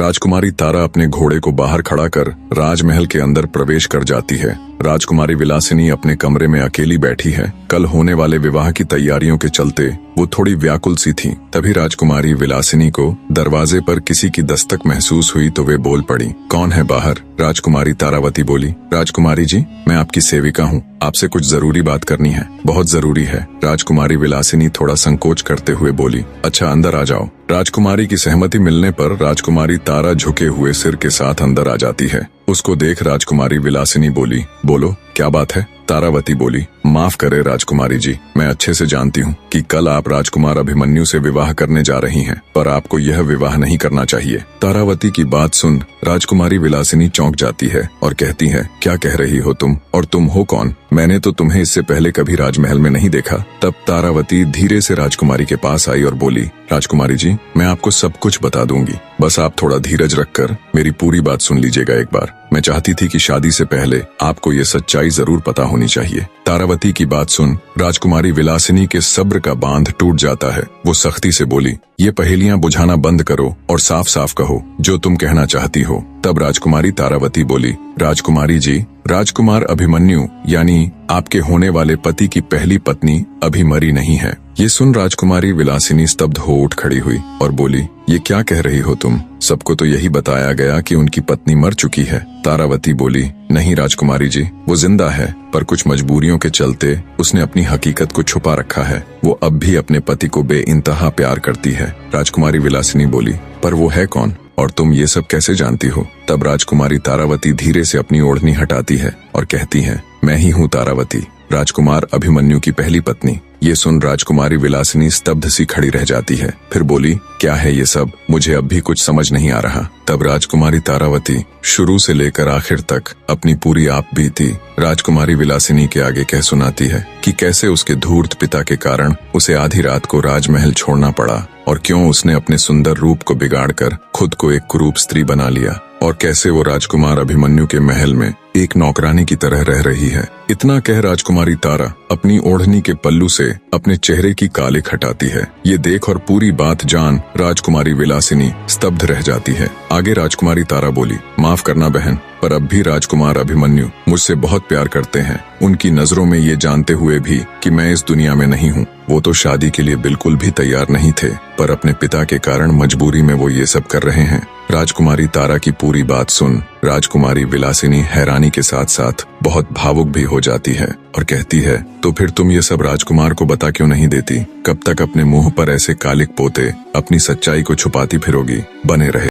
राजकुमारी तारा अपने घोड़े को बाहर खड़ा कर राजमहल के अंदर प्रवेश कर जाती है। राजकुमारी विलासिनी अपने कमरे में अकेली बैठी है। कल होने वाले विवाह की तैयारियों के चलते वो थोड़ी व्याकुल सी थी। तभी राजकुमारी विलासिनी को दरवाजे पर किसी की दस्तक महसूस हुई तो वे बोल पड़ी, कौन है बाहर? राजकुमारी तारावती बोली, राजकुमारी जी, मैं आपकी सेविका हूँ, आपसे कुछ जरूरी बात करनी है, बहुत जरूरी है। राजकुमारी विलासिनी थोड़ा संकोच करते हुए बोली, अच्छा अंदर आ जाओ। राजकुमारी की सहमति मिलने पर राजकुमारी तारा झुके हुए सिर के साथ अंदर आ जाती है। उसको देख राजकुमारी विलासिनी बोली, बोलो क्या बात है? तारावती बोली, माफ करे राजकुमारी जी, मैं अच्छे से जानती हूँ कि कल आप राजकुमार अभिमन्यु से विवाह करने जा रही हैं, पर आपको यह विवाह नहीं करना चाहिए। तारावती की बात सुन राजकुमारी विलासिनी चौंक जाती है और कहती है, क्या कह रही हो तुम, और तुम हो कौन? मैंने तो तुम्हें इससे पहले कभी राजमहल में नहीं देखा। तब तारावती धीरे से राजकुमारी के पास आई और बोली, राजकुमारी जी, मैं आपको सब कुछ बता दूंगी, बस आप थोड़ा धीरज रखकर मेरी पूरी बात सुन लीजिएगा एक बार। मैं चाहती थी कि शादी से पहले आपको ये सच्चाई जरूर पता होनी चाहिए। तारावती की बात सुन राजकुमारी विलासिनी के सब्र का बांध टूट जाता है। वो सख्ती से बोली, ये पहेलियां बुझाना बंद करो और साफ साफ कहो जो तुम कहना चाहती हो। तब राजकुमारी तारावती बोली, राजकुमारी जी, राजकुमार अभिमन्यु यानी आपके होने वाले पति की पहली पत्नी अभी मरी नहीं है। ये सुन राजकुमारी विलासिनी स्तब्ध हो उठ खड़ी हुई और बोली, ये क्या कह रही हो तुम? सबको तो यही बताया गया कि उनकी पत्नी मर चुकी है। तारावती बोली, नहीं राजकुमारी जी, वो जिंदा है, पर कुछ मजबूरियों के चलते उसने अपनी हकीकत को छुपा रखा है। वो अब भी अपने पति को बेइंतहा प्यार करती है। राजकुमारी विलासिनी बोली, पर वो है कौन और तुम ये सब कैसे जानती हो? तब राजकुमारी तारावती धीरे से अपनी ओढ़नी हटाती है और कहती है, मैं ही हूँ तारावती, राजकुमार अभिमन्यु की पहली पत्नी। ये सुन राजकुमारी विलासिनी स्तब्ध सी खड़ी रह जाती है। फिर बोली, क्या है ये सब? मुझे अब भी कुछ समझ नहीं आ रहा। तब राजकुमारी तारावती शुरू से लेकर आखिर तक अपनी पूरी आप बीती राजकुमारी विलासिनी के आगे कह सुनाती है कि कैसे उसके धूर्त पिता के कारण उसे आधी रात को राजमहल छोड़ना पड़ा और क्यों उसने अपने सुंदर रूप को बिगाड़कर खुद को एक कुरूप स्त्री बना लिया और कैसे वो राजकुमार अभिमन्यु के महल में एक नौकरानी की तरह रह रही है। इतना कह राजकुमारी तारा अपनी ओढ़नी के पल्लू से अपने चेहरे की कालिक हटाती है। ये देख और पूरी बात जान राजकुमारी विलासिनी स्तब्ध रह जाती है। आगे राजकुमारी तारा बोली, माफ करना बहन, पर अब भी राजकुमार अभिमन्यु मुझसे बहुत प्यार करते हैं। उनकी नजरों में ये जानते हुए भी कि मैं इस दुनिया में नहीं हूँ, वो तो शादी के लिए बिल्कुल भी तैयार नहीं थे, पर अपने पिता के कारण मजबूरी में वो ये सब कर रहे हैं। राजकुमारी तारा की पूरी बात सुन राजकुमारी विलासिनी हैरानी के साथ साथ बहुत भावुक भी हो जाती है और कहती है, तो फिर तुम ये सब राजकुमार को बता क्यों नहीं देती? कब तक अपने मुंह पर ऐसे कालिक पोते अपनी सच्चाई को छुपाती फिरोगी? बने रहे।